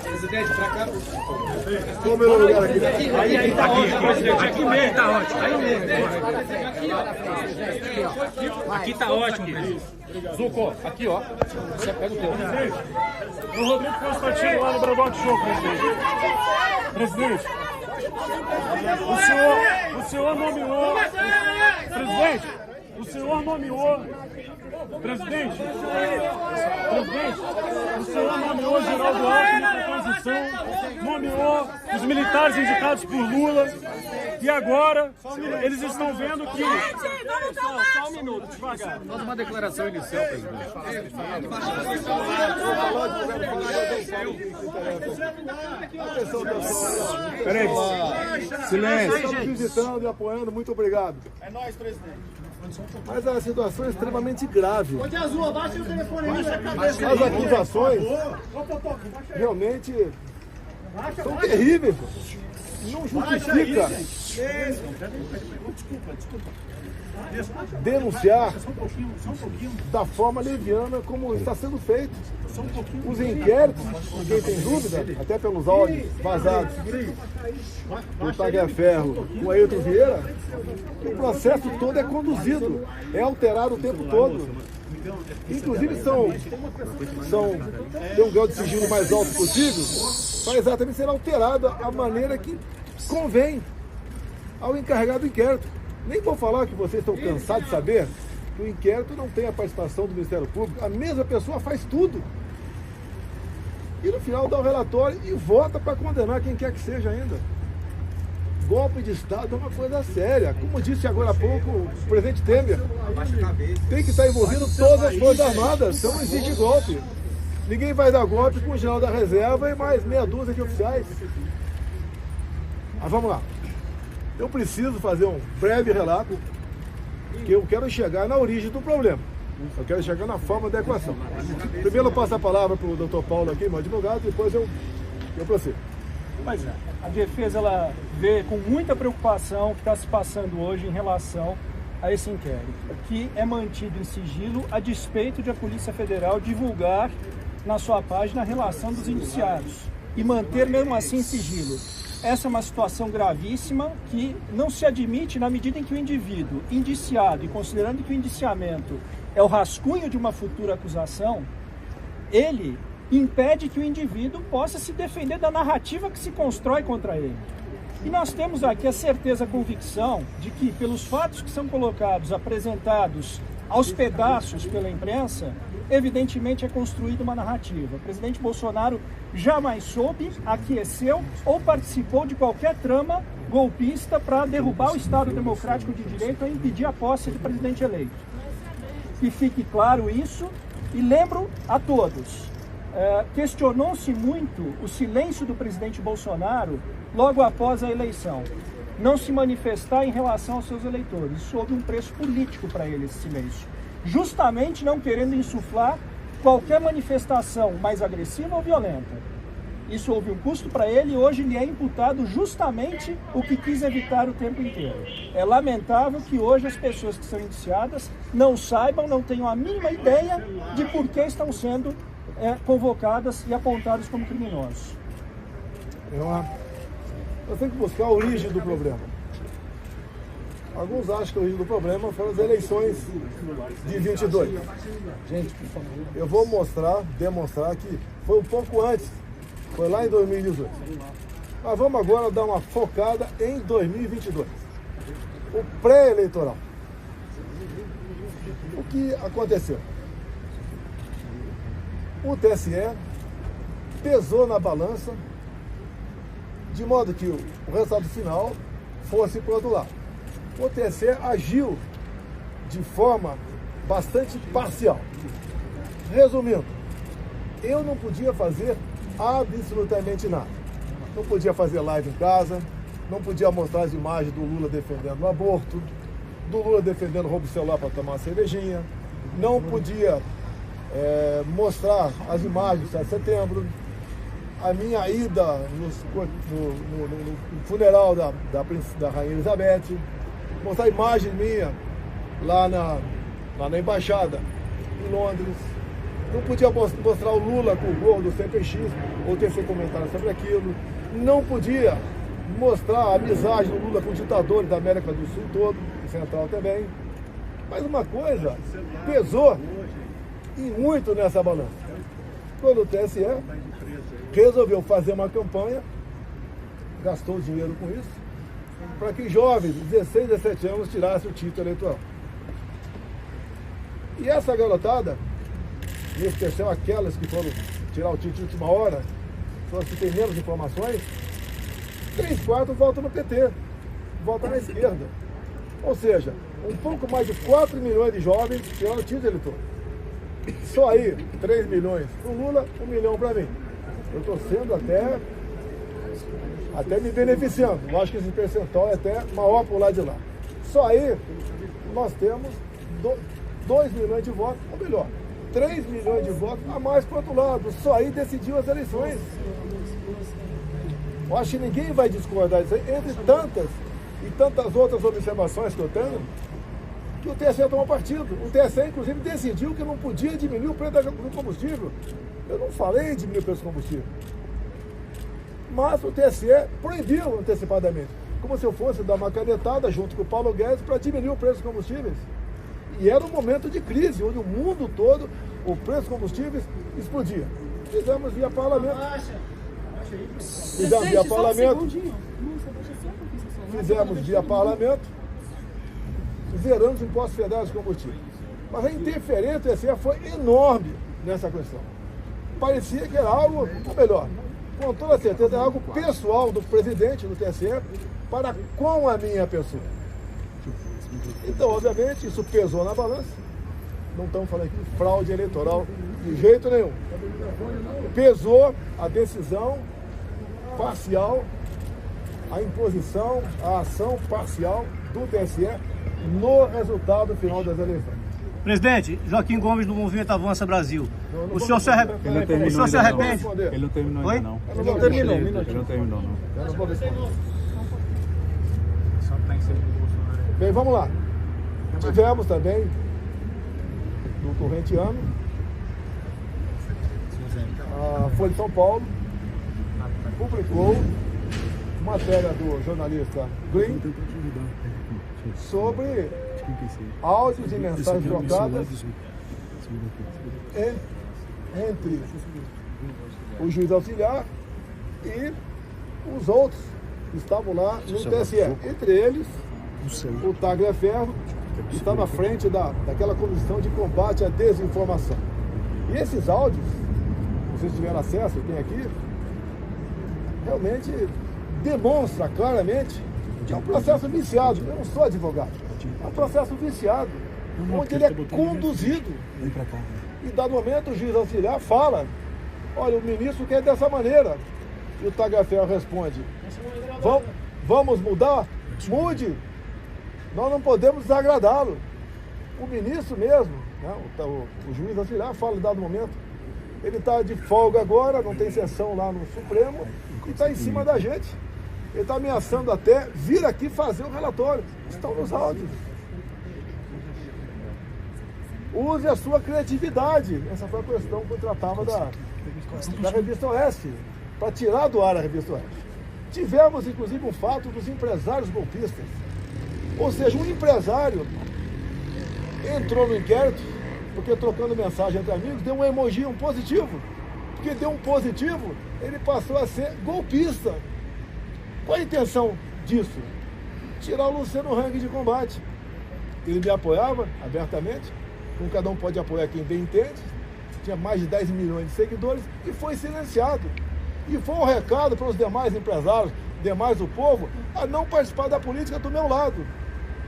Presidente, pra cá. Qual o meu lugar aqui? Aí tá ótimo, presidente. Aqui mesmo tá ótimo. Aí mesmo. Aqui tá ótimo, presidente. Zuco, aqui ó. Você pega o teu. O Rodrigo Constantino lá no Bradock Show, presidente. Presidente, o senhor nomeou. Presidente, o senhor nomeou. Presidente, o senhor nomeou Geraldo Alckmin para transição, nomeou os militares indicados por Lula, e agora eles estão vendo que... Só um minuto, devagar. Faz uma declaração inicial, presidente. Peraí. Silêncio. Estamos visitando e apoiando, muito obrigado. É nóis, presidente. Mas a situação é extremamente grave. Ô, Azul, abaixa o telefone aí. As acusações realmente são terríveis. Não justifica denunciar da forma leviana como está sendo feito. Os inquéritos, ninguém tem dúvida, até pelos áudios vazados do Tagliaferro com o Ailton Vieira, o processo todo é conduzido, é alterado o tempo todo. Inclusive tem um grau de sigilo mais alto possível para exatamente ser alterada a maneira que convém ao encarregado do inquérito. Nem vou falar que vocês estão cansados de saber que o inquérito não tem a participação do Ministério Público, a mesma pessoa faz tudo. E no final dá o relatório e vota para condenar quem quer que seja ainda. Golpe de Estado é uma coisa séria. Como disse agora há pouco o presidente Temer, tem que estar envolvido todas as Forças Armadas, então não existe golpe. Ninguém vai dar golpe com o general da reserva e mais meia dúzia de oficiais. Mas vamos lá. Eu preciso fazer um breve relato, que eu quero chegar na origem do problema. Eu quero chegar na forma da equação. Primeiro eu passo a palavra para o doutor Paulo aqui, meu advogado, depois eu prossigo. Pois é, a defesa ela vê com muita preocupação o que está se passando hoje em relação a esse inquérito, que é mantido em sigilo a despeito de a Polícia Federal divulgar na sua página a relação dos indiciados e manter mesmo assim em sigilo. Essa é uma situação gravíssima que não se admite na medida em que o indivíduo indiciado, e considerando que o indiciamento é o rascunho de uma futura acusação, ele impede que o indivíduo possa se defender da narrativa que se constrói contra ele. E nós temos aqui a certeza, a convicção de que, pelos fatos que são colocados, apresentados aos pedaços pela imprensa, evidentemente é construída uma narrativa. O presidente Bolsonaro jamais soube, aqueceu ou participou de qualquer trama golpista para derrubar o Estado Democrático de Direito ou impedir a posse do presidente eleito. Que fique claro isso, e lembro a todos, questionou-se muito o silêncio do presidente Bolsonaro logo após a eleição. Não se manifestar em relação aos seus eleitores. Isso houve um preço político para ele, esse silêncio. Justamente não querendo insuflar qualquer manifestação mais agressiva ou violenta. Isso houve um custo para ele e hoje lhe é imputado justamente o que quis evitar o tempo inteiro. É lamentável que hoje as pessoas que são indiciadas não saibam, não tenham a mínima ideia de por que estão sendo convocadas e apontadas como criminosos. Nós temos que buscar a origem do problema. Alguns acham que a origem do problema foram as eleições de 22. Gente, eu vou demonstrar que foi um pouco antes, foi lá em 2018. Mas vamos agora dar uma focada em 2022. O pré-eleitoral. O que aconteceu? O TSE pesou na balança de modo que o resultado final fosse para o outro lado. O TSE agiu de forma bastante parcial. Resumindo, eu não podia fazer absolutamente nada. Não podia fazer live em casa, não podia mostrar as imagens do Lula defendendo o aborto, do Lula defendendo o roubo de celular para tomar uma cervejinha, não podia mostrar as imagens do 7 de setembro, a minha ida no funeral da Rainha Elizabeth, mostrar a imagem minha lá na embaixada em Londres, Não podia mostrar o Lula com o gorro do CPX ou tecer comentário sobre aquilo. Não podia mostrar a amizade do Lula com ditadores da América do Sul todo, e Central também. Mas uma coisa pesou e muito nessa balança. Quando o TSE resolveu fazer uma campanha, gastou dinheiro com isso, para que jovens de 16, 17 anos tirassem o título eleitoral. E essa garotada, em especial aquelas que foram tirar o título de última hora, são as que têm menos informações, 3/4 votam no PT, votam na esquerda. Ou seja, um pouco mais de 4 milhões de jovens tiraram o título eleitoral. Só aí, 3 milhões para o Lula, 1 milhão para mim. Eu estou sendo até me beneficiando. Eu acho que esse percentual é até maior por lá de lá. Só aí nós temos 2 milhões de votos, ou melhor, 3 milhões de votos a mais para o outro lado. Só aí decidiu as eleições. Eu acho que ninguém vai discordar disso aí, entre tantas e tantas outras observações que eu tenho, que o TSE tomou partido. O TSE, inclusive, decidiu que não podia diminuir o preço do combustível. Eu não falei em diminuir o preço do combustível. Mas o TSE proibiu antecipadamente, como se eu fosse dar uma canetada junto com o Paulo Guedes para diminuir o preço dos combustíveis. E era um momento de crise, onde o mundo todo, o preço dos combustíveis explodia. Fizemos via parlamento. Fizemos via parlamento. Zerando os impostos federais de combustível. Mas a interferência do TSE foi enorme nessa questão. Parecia que era algo, ou melhor, com toda certeza, era algo pessoal do presidente do TSE para com a minha pessoa. Então, obviamente, isso pesou na balança. Não estamos falando aqui de fraude eleitoral de jeito nenhum. Pesou a decisão parcial, a imposição, a ação parcial do TSE no resultado final das eleições. Presidente, Joaquim Gomes do Movimento Avança Brasil. O senhor se arrepende? Ele não terminou ainda não. Ele não terminou, Ele não terminou, não. Eu não vou responder. Bem, vamos lá. Tivemos também, no corrente ano, a Folha de São Paulo publicou matéria do jornalista Green sobre áudios e mensagens trocadas entre o juiz auxiliar e os outros que estavam lá no TSE. Entre eles, o Tagliaferro, que está na frente daquela comissão de combate à desinformação. E esses áudios, vocês tiveram acesso, tem aqui, realmente demonstra claramente que é um processo viciado. Eu não sou advogado. É um processo viciado, onde ele é conduzido. E, dado momento, o juiz auxiliar fala: olha, o ministro quer dessa maneira. E o Tagliaferro responde: vamos mudar? Mude. Nós não podemos desagradá-lo. O ministro mesmo, né, o juiz auxiliar fala em dado momento, ele está de folga agora, não tem sessão lá no Supremo, e está em cima da gente. Ele está ameaçando até vir aqui fazer o relatório. Estão nos áudios. Use a sua criatividade. Essa foi a questão que eu tratava da Revista Oeste, para tirar do ar a Revista Oeste. Tivemos, inclusive, um fato dos empresários golpistas. Ou seja, um empresário entrou no inquérito, porque trocando mensagem entre amigos, deu um emoji, um positivo. Porque deu um positivo, ele passou a ser golpista. Qual a intenção disso? Tirar o Luciano Hang de combate. Ele me apoiava abertamente, como cada um pode apoiar quem bem entende. Tinha mais de 10 milhões de seguidores e foi silenciado. E foi um recado para os demais empresários, demais do povo, a não participar da política do meu lado,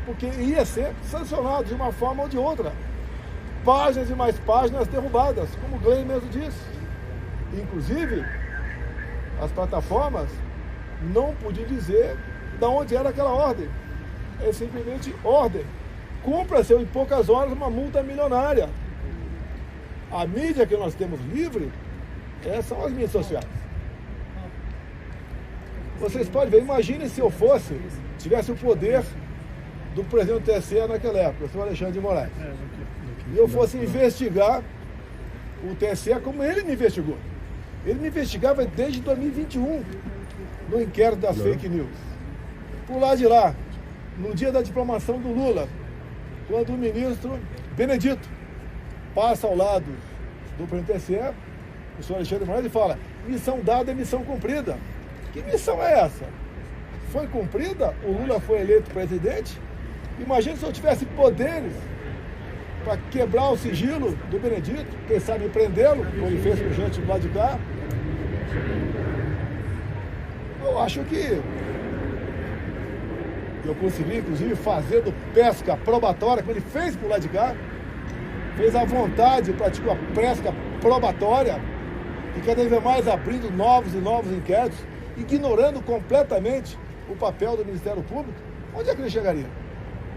porque ia ser sancionado de uma forma ou de outra. Páginas e mais páginas derrubadas, como o Glenn mesmo disse. Inclusive, as plataformas não podiam dizer de onde era aquela ordem. É simplesmente ordem. Cumpra-se em poucas horas uma multa milionária. A mídia que nós temos livre são as mídias sociais. Vocês podem ver, imagine se eu tivesse o poder do presidente do TSE naquela época, o senhor Alexandre de Moraes, e eu fosse investigar o TSE como ele me investigou. Ele me investigava desde 2021, no inquérito das fake news. Por lá de lá, no dia da diplomação do Lula, quando o ministro Benedito passa ao lado do presidente do TSE, o senhor Alexandre de Moraes, e fala: missão dada é missão cumprida. Que missão é essa? Foi cumprida? O Lula foi eleito presidente? Imagina se eu tivesse poderes para quebrar o sigilo do Benedito, quem sabe prendê-lo, como ele fez com o gente do lado de cá. Eu acho que eu consegui, inclusive, fazendo pesca probatória, como ele fez por lá de cá, fez à vontade, praticou a pesca probatória, e cada vez mais abrindo novos e novos inquéritos, ignorando completamente o papel do Ministério Público. Onde é que ele chegaria?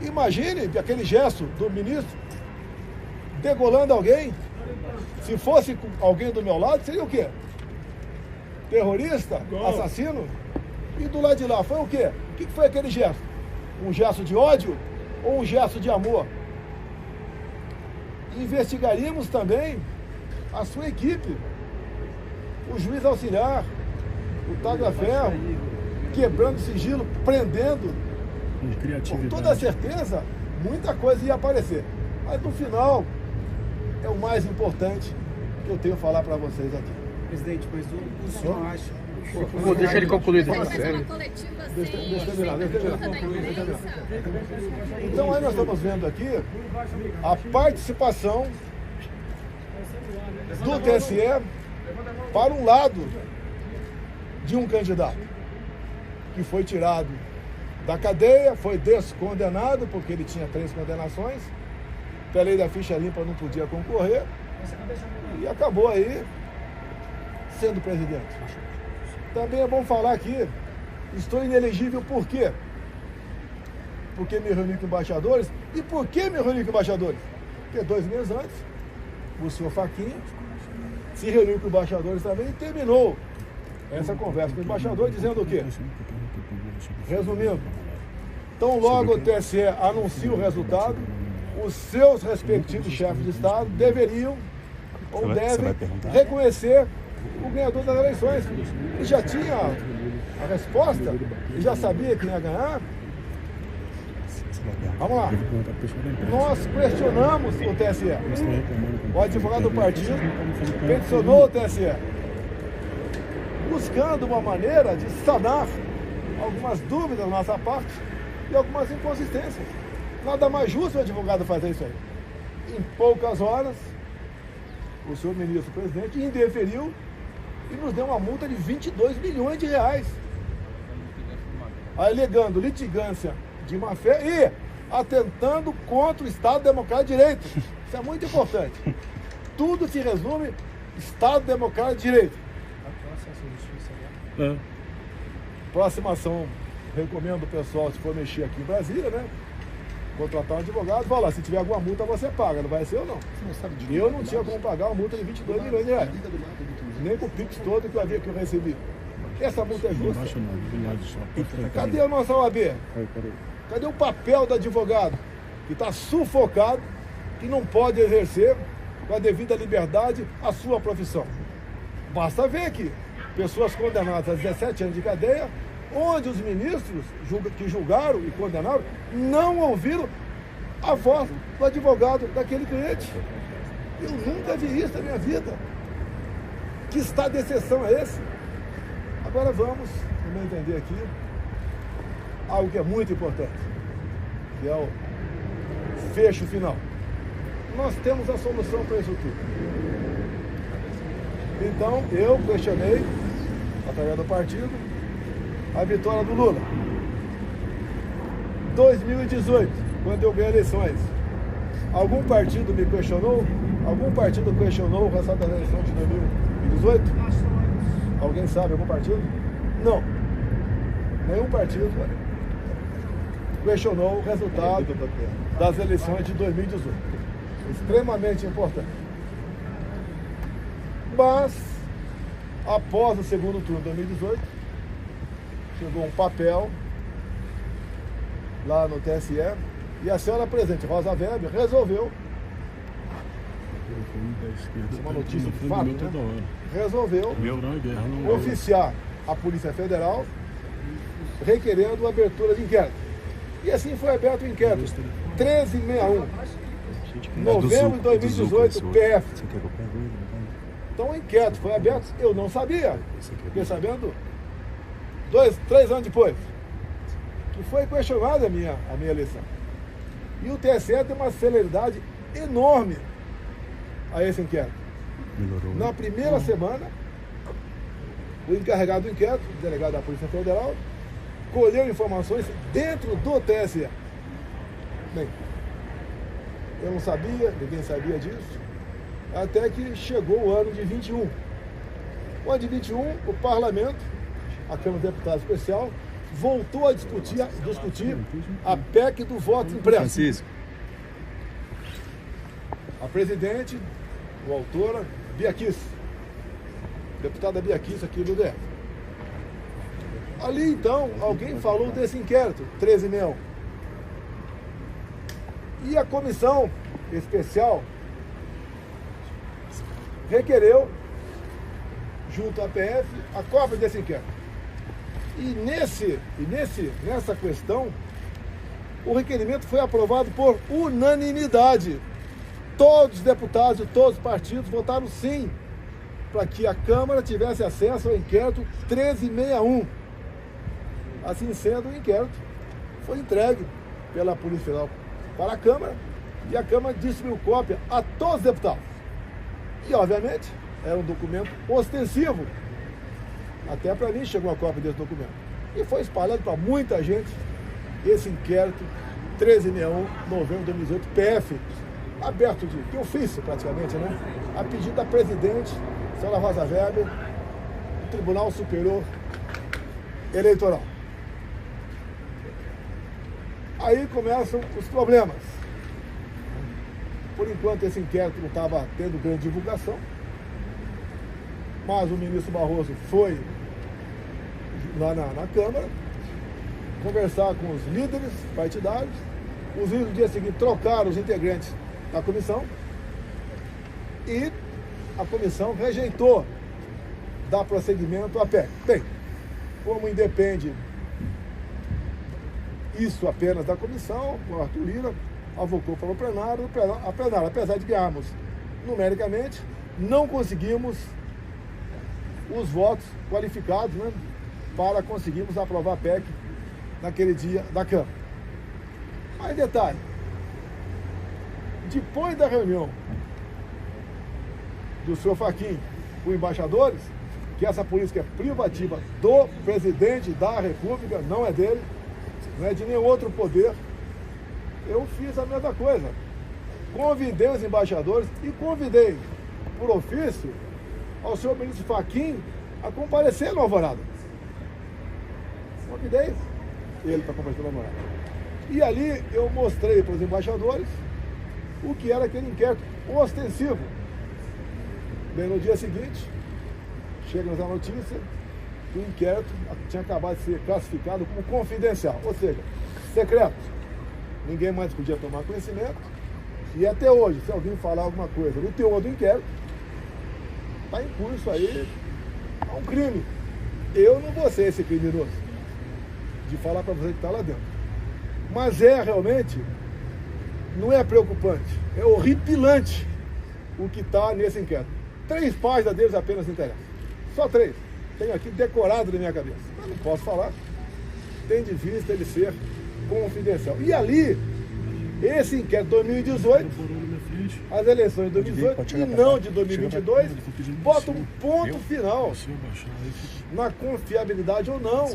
Imagine aquele gesto do ministro degolando alguém. Se fosse alguém do meu lado, seria o quê? Terrorista? Assassino? E do lado de lá, foi o quê? O que foi aquele gesto? Um gesto de ódio ou um gesto de amor? Investigaríamos também a sua equipe, o juiz auxiliar, o Tagliaferro, quebrando sigilo, prendendo. Com toda certeza, muita coisa ia aparecer. Mas no final, é o mais importante que eu tenho a falar para vocês aqui. Presidente, mas o senhor acha... Deixa ele concluir. Deixa eu terminar. Então aí nós estamos vendo aqui a participação do TSE para um lado de um candidato que foi tirado da cadeia, foi descondenado porque ele tinha 3 condenações, pela lei da ficha limpa não podia concorrer e acabou aí sendo presidente. Também é bom falar aqui, estou inelegível por quê? Porque me reuni com embaixadores. E por que me reuni com embaixadores? Porque 2 meses antes, o senhor Fachin se reuniu com embaixadores também e terminou essa conversa com o embaixador dizendo o quê? Resumindo, tão logo o TSE anuncia o resultado, os seus respectivos chefes de Estado deveriam ou devem reconhecer o ganhador das eleições. Ele já tinha a resposta, ele já sabia quem ia ganhar. Vamos lá. Nós questionamos o TSE. O advogado do partido peticionou o TSE, buscando uma maneira de sanar algumas dúvidas da nossa parte e algumas inconsistências. Nada mais justo o advogado fazer isso aí. Em poucas horas, o senhor ministro presidente indeferiu e nos deu uma multa de 22 milhões de reais, alegando litigância de má-fé e atentando contra o Estado Democrático de Direito. Isso é muito importante. Tudo se resume Estado Democrático de Direito. Próxima ação, recomendo o pessoal, se for mexer aqui em Brasília, né? Contratar um advogado, falar, se tiver alguma multa você paga, não vai ser eu não. Eu não tinha como pagar uma multa de 22 milhões de reais. Nem com o Pix todo que eu recebi. Essa multa é justa. Cadê a nossa OAB? Cadê o papel do advogado? Que está sufocado, que não pode exercer com a devida liberdade a sua profissão. Basta ver aqui, pessoas condenadas a 17 anos de cadeia, onde os ministros que julgaram e condenaram não ouviram a voz do advogado daquele cliente. Eu nunca vi isso na minha vida. Que estado de exceção é esse? Agora vamos, no meu entender aqui, algo que é muito importante, que é o fecho final. Nós temos a solução para isso tudo. Então, eu questionei, através do partido, a vitória do Lula. 2018, quando eu ganhei eleições, algum partido me questionou? Algum partido questionou o resultado da eleição de 2018? Alguém sabe algum partido? Não. Nenhum partido questionou o resultado das eleições de 2018. Extremamente importante. Mas, após o segundo turno de 2018, chegou um papel lá no TSE e a senhora presidente Rosa Weber resolveu uma notícia de fato, né? Resolveu oficiar a Polícia Federal requerendo a abertura de inquérito. E assim foi aberto o inquérito. 1361, novembro de 2018, PF. Então o inquérito foi aberto, eu não sabia. Fiquei sabendo 3 anos depois, que foi questionada a minha eleição. E o TSE tem uma celeridade enorme a esse inquérito. Na primeira semana, o encarregado do inquérito, o delegado da Polícia Federal, colheu informações dentro do TSE. Bem, eu não sabia, ninguém sabia disso, até que chegou o ano de 21. O ano de 21, o Parlamento, a Câmara dos Deputados Especial, voltou a discutir a PEC do voto impresso. A presidente, a autora, Bia Kicis, deputada Bia Kicis aqui do DF. Ali então, alguém falou desse inquérito, 1361. E a comissão especial requereu, junto à PF, a cópia desse inquérito. E nessa questão, o requerimento foi aprovado por unanimidade. Todos os deputados de todos os partidos votaram sim para que a Câmara tivesse acesso ao inquérito 1361. Assim sendo, o inquérito foi entregue pela Polícia Federal para a Câmara e a Câmara distribuiu cópia a todos os deputados. E, obviamente, era um documento ostensivo. Até para mim chegou a cópia desse documento. E foi espalhado para muita gente esse inquérito 1361, novembro de 2018, PF, aberto de ofício praticamente, né? A pedido da presidente, senhora Rosa Weber, do Tribunal Superior Eleitoral. Aí começam os problemas. Por enquanto esse inquérito não estava tendo grande divulgação, mas o ministro Barroso foi lá na Câmara conversar com os líderes partidários. Os líderes no dia seguinte trocaram os integrantes da comissão e a comissão rejeitou dar prosseguimento à PEC. Bem, como independe isso apenas da comissão, o Arthur Lira avocou para o plenário, apesar de ganharmos numericamente, não conseguimos os votos qualificados, né, para conseguirmos aprovar a PEC naquele dia da Câmara. Mas detalhe, depois da reunião do senhor Fachin com embaixadores, que essa política é privativa do presidente da República, não é dele, não é de nenhum outro poder, eu fiz a mesma coisa. Convidei os embaixadores e convidei, por ofício, ao senhor ministro Fachin a comparecer no Alvorada. Convidei ele para comparecer no Alvorada. E ali eu mostrei para os embaixadores o que era aquele inquérito ostensivo. Bem, no dia seguinte, chega-nos a notícia que o inquérito tinha acabado de ser classificado como confidencial, ou seja, secreto. Ninguém mais podia tomar conhecimento. E até hoje, se alguém falar alguma coisa no teor do inquérito, está em curso aí um crime. Eu não vou ser esse criminoso de falar para você que está lá dentro. Mas realmente, não é preocupante, é horripilante o que está nesse inquérito. 3 páginas deles apenas interessam. Só 3. Tenho aqui decorado na minha cabeça. Mas não posso falar. Tem de vista ele ser confidencial. E ali, esse inquérito de 2018, as eleições de 2018 e não de 2022, bota um ponto final na confiabilidade ou não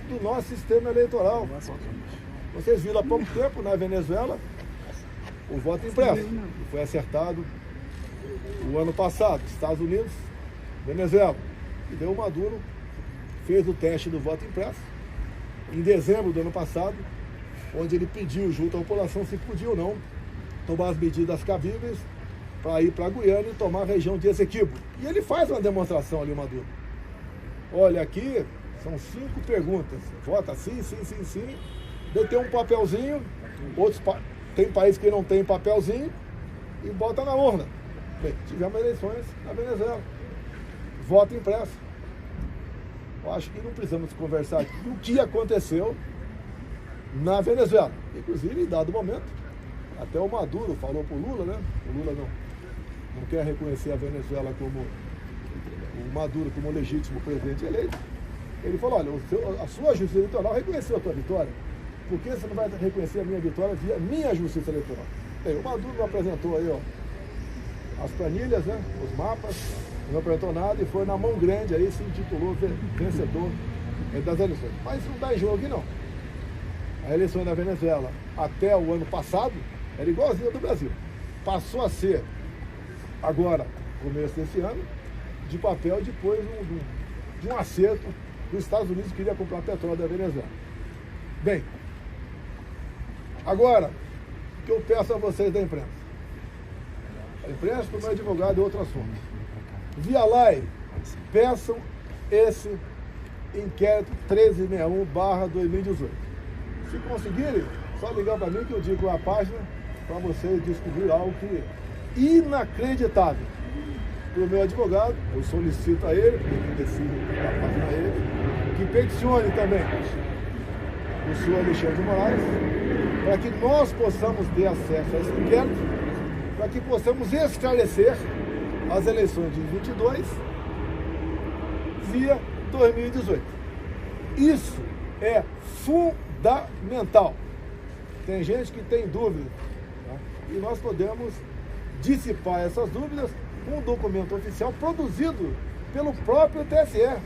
do nosso sistema eleitoral. Vocês viram há pouco tempo na Venezuela o voto impresso, que foi acertado o ano passado, Estados Unidos, Venezuela. E deu o Maduro, fez o teste do voto impresso em dezembro do ano passado, onde ele pediu junto à população se podia ou não tomar as medidas cabíveis para ir para a Guiana e tomar a região de Essequibo. E ele faz uma demonstração ali, o Maduro. Olha, aqui são 5 perguntas. Vota sim, sim, sim, sim. Daí tem um papelzinho, tem países que não tem papelzinho, e bota na urna. Bem, tivemos eleições na Venezuela. Voto impresso. Eu acho que não precisamos conversar aqui o que aconteceu na Venezuela. Inclusive, em dado momento, até o Maduro falou para o Lula, né? O Lula não quer reconhecer a Venezuela como o Maduro como legítimo presidente eleito. Ele falou, olha, a sua justiça eleitoral reconheceu a tua vitória. Por que você não vai reconhecer a minha vitória via minha justiça eleitoral? Bem, o Maduro apresentou aí, ó, as planilhas, né? Os mapas, não apresentou nada e foi na mão grande aí, se intitulou vencedor das eleições. Mas não dá em jogo aqui não. A eleição da Venezuela até o ano passado era igualzinha do Brasil. Passou a ser, agora, começo desse ano, de papel depois de um acerto dos Estados Unidos que queria comprar petróleo da Venezuela. Bem, agora, o que eu peço a vocês da imprensa? A imprensa, para o meu advogado, é outro assunto. Via live, peçam esse inquérito 1361/2018. Se conseguirem, só ligar para mim que eu digo a página para vocês descobrir algo que é inacreditável. Para o meu advogado, eu solicito a ele, que decide a página a ele, que peticione também o senhor Alexandre de Moraes, para que nós possamos ter acesso a esse inquérito, para que possamos esclarecer as eleições de 22 via 2018. Isso é fundamental. Tem gente que tem dúvidas, né? E nós podemos dissipar essas dúvidas com um documento oficial produzido pelo próprio TSE,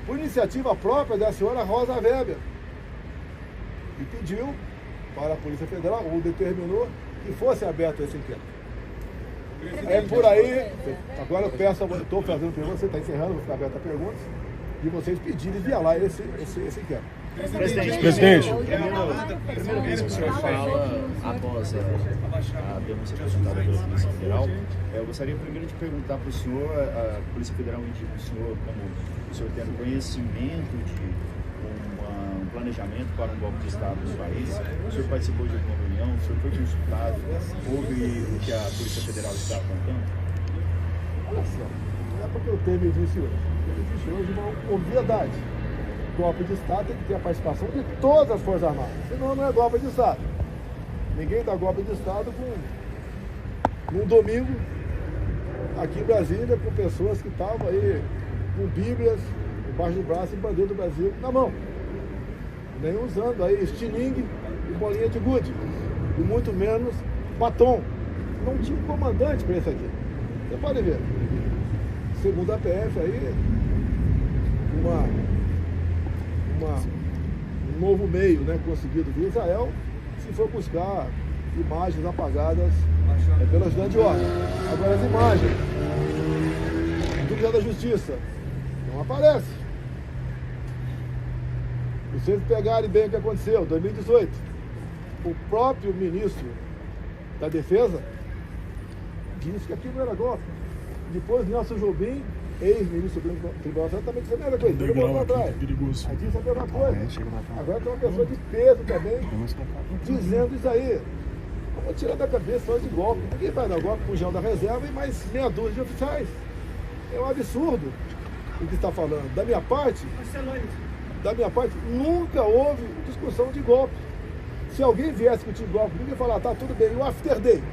por iniciativa própria da senhora Rosa Weber, e pediu para a Polícia Federal, ou determinou, que fosse aberto esse inquérito. É por aí, agora eu peço, estou fazendo perguntas, você está encerrando, vou ficar aberto a perguntas, e vocês pedirem via lá esse inquérito. Presidente. Primeira vez que o senhor fala após a denúncia apresentada pela Polícia Federal, eu gostaria primeiro de perguntar para o senhor, a Polícia Federal indica o senhor como o senhor tendo conhecimento de um planejamento para um golpe de Estado no país. O senhor participou de alguma reunião, o senhor foi consultado, houve o que a Polícia Federal está apontando? Olha só, não é porque o Temer disse hoje. Ele disse hoje uma obviedade. Golpe de Estado tem que ter a participação de todas as Forças Armadas, senão não é golpe de Estado. Ninguém dá golpe de Estado num domingo aqui em Brasília com pessoas que estavam aí com bíblias embaixo do braço e bandeira do Brasil na mão. Nem usando aí estilingue e bolinha de gude, e muito menos batom. Não tinha um comandante para isso aqui. Você pode ver. Segundo a PF aí, um novo meio, né, conseguido via Israel, se for buscar imagens apagadas pela ajudante de ordem. Agora as imagens do Ministério da Justiça não aparecem. Se vocês pegarem bem o que aconteceu, 2018, o próprio ministro da Defesa disse que aquilo não era golpe. Depois Nelson Jobim, ex-ministro do Tribunal Federal, também disse a mesma coisa. Aí disse a mesma coisa. Agora tem uma pessoa de peso também dizendo isso aí. Vamos tirar da cabeça só de golpe. Ninguém vai dar golpe com o Gel da Reserva e mais meia dúzia de oficiais. É um absurdo o que está falando. Da minha parte, nunca houve discussão de golpe. Se alguém viesse discutir golpe, ninguém ia falar, tá tudo bem, e o after day?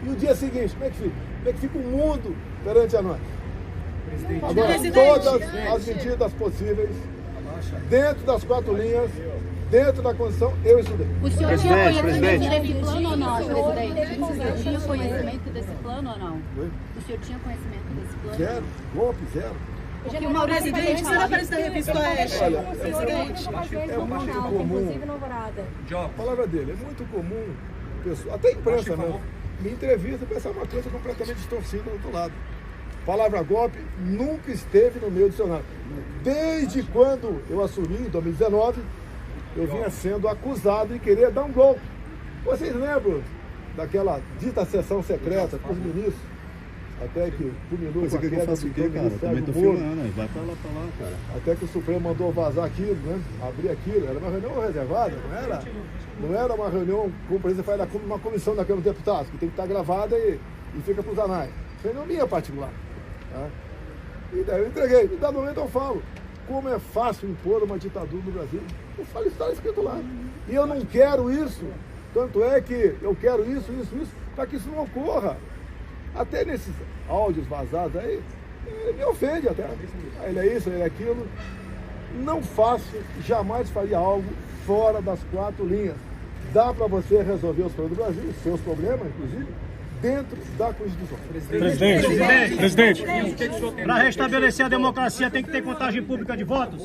E o dia seguinte, como é que fica? Como é que fica o mundo perante a nós? Agora, todas as medidas possíveis, dentro das 4 linhas, dentro da Constituição, eu estudei. O senhor tinha conhecimento desse plano ou não, presidente? O senhor tinha conhecimento desse plano ou não? O senhor tinha conhecimento desse plano? Zero, golpe zero. Porque o presidente, você não aparece na revista Oeste. Olha, Presidente, é muito comum, a palavra dele, é muito comum, pessoa, até a imprensa, né? Me entrevista, pensar uma coisa completamente distorcida do outro lado. Palavra golpe nunca esteve no meu dicionário. Desde quando eu assumi, em 2019, eu vinha sendo acusado de querer dar um golpe. Vocês lembram daquela dita sessão secreta com os ministros? Até que culminou com a queda do ministro Moro. Vai pra lá, cara. Até que o Supremo mandou vazar aquilo, né? Abrir aquilo. Era uma reunião reservada, não era uma reunião, como o presidente faz uma comissão da Câmara dos Deputados, que tem que estar gravada e e fica para os anais. Reunião minha particular. Tá? E daí eu entreguei. E dado momento eu falo como é fácil impor uma ditadura no Brasil. Eu falo, está escrito lá. E eu não quero isso. Tanto é que eu quero isso, para que isso não ocorra. Até nesses áudios vazados aí, ele me ofende até. Ele é isso, ele é aquilo. Não faço, jamais faria algo fora das 4 linhas. Dá para você resolver os problemas do Brasil, os seus problemas, inclusive, dentro da Constituição. Presidente, para restabelecer a democracia tem que ter contagem pública de votos?